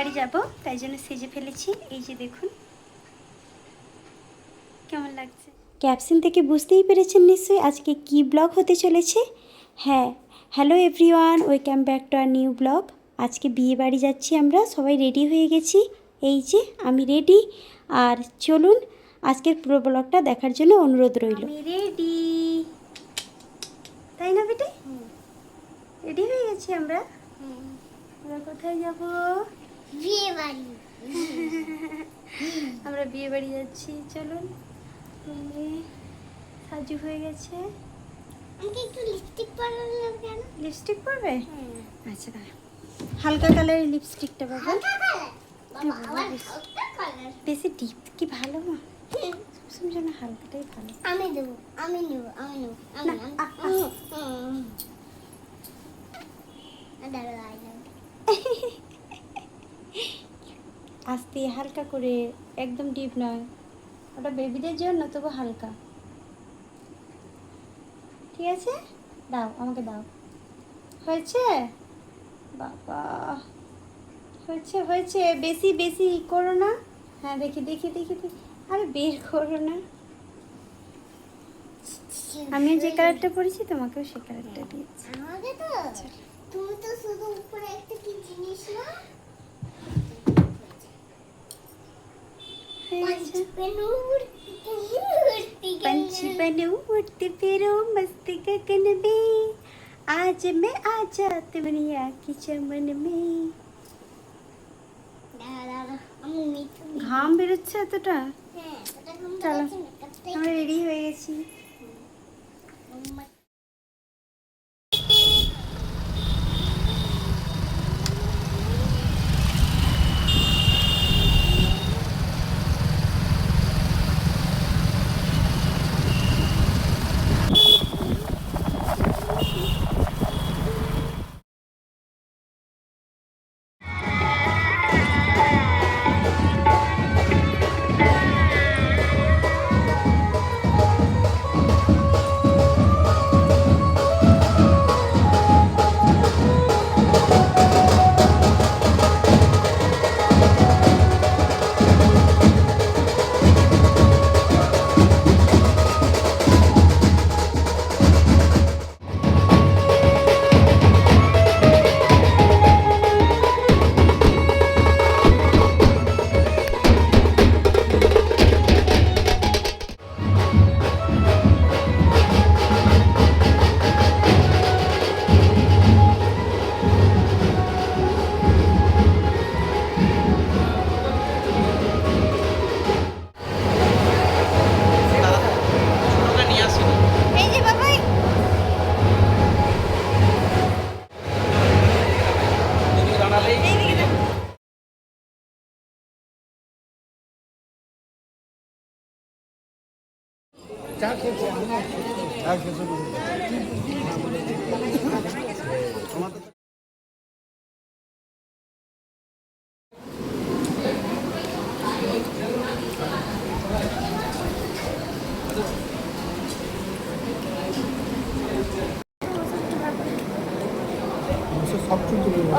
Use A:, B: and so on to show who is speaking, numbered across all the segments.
A: বাড়ি যাব, তাই জন্য সেজে ফেলেছি। এই যে দেখুন কেমন লাগছে। ক্যাপশন থেকে বুঝতেই পেরেছেন নিশ্চয়ই আজকে কি ব্লগ হতে চলেছে। হ্যাঁ, hello everyone, welcome back to our new blog. আজকে বিয়ে বাড়ি যাচ্ছি আমরা, সবাই রেডি হয়ে গেছি। এই যে আমি রেডি, আর চলুন আজকের পুরো ব্লগটা দেখার জন্য অনুরোধ রইল। আমি রেডি, তাই না বেটে? রেডি হয়ে গেছি আমরা। আমরা কোথায় যাব?
B: বিয়ে বাড়ি।
A: আমরা বিয়ে বাড়ি যাচ্ছি, চলুন। সাজু হয়ে গেছে।
B: আমাকে একটু লিপস্টিক পরানো কেন?
A: লিপস্টিক পরবে? আচ্ছা দাঁড়া, হালকা কালারের লিপস্টিকটা পাবো।
B: হালকা কালার বাবা, আবার হালকা কালার
A: বেশি ডিপ কি ভালো না, সবসময় জন্য হালকাটাই ভালো।
B: আমি দেবো, আমি নেব, আমি নেব,
A: না, আস্তে হালকা করে, একদম ডিপ নয়, ওটা বেবিদের জন্য, তবু হালকা। ঠিক আছে, দাও আমাকে দাও। হয়েছে বাবা, হয়েছে হয়েছে, বেশি বেশি করো না। হ্যাঁ দেখি দেখি দেখি দেখি, আরে বের করো না। আমি যে কালারটা পরেছি তোমাকেও সে কালারটা দিয়েছি।
B: আমাকে তো তুমি তো শুধু উপরে একটা কি জিনিস না
A: पंछी बनूं उड़ती फिरूं मस्ती गगन में, आज मैं आजाद दुनिया की चमन में। ঘাম বেরোচ্ছে এতটা। চলো আমরা রেডি হয়ে গেছি।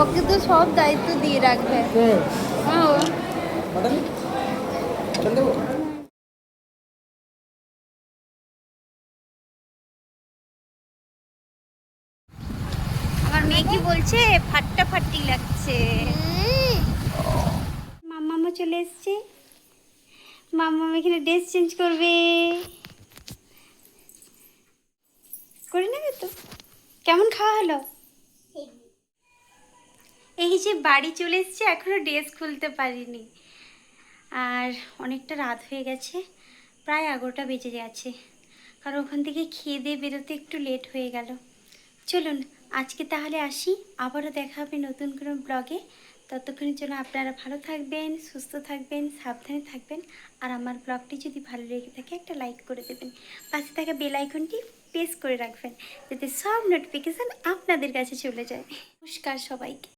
A: ওকে তো সব দায়িত্ব দিয়ে রাখবে। আমার মেয়ে কি বলছে, ফাটাফাটি লাগছে। মাম্মা চলে এসছে, মাম্মা এখানে ড্রেস চেঞ্জ করবে, করে নেবে তো। কেমন খাওয়া হলো? এই যে বাড়ি চলে এসছে, এখনো ড্রেস খুলতে পারিনি, আর অনেকটা রাত হয়ে গেছে, প্রায় 11টা বেজে গেছে, কারণ ওখান থেকে খেয়ে দিয়ে বেরোতে একটু লেট হয়ে গেল। চলুন আজকে তাহলে আসি, আবারও দেখা হবে নতুন কোনো ব্লগে। ততক্ষণের জন্য আপনারা ভালো থাকবেন, সুস্থ থাকবেন, সাবধানে থাকবেন, আর আমার ব্লগটি যদি ভালো লেগে থাকে একটা লাইক করে দেবেন, পাশে থাকা বেল আইকনটি প্রেস করে রাখবেন, যাতে সব নোটিফিকেশান আপনাদের কাছে চলে যায়। নমস্কার সবাইকে।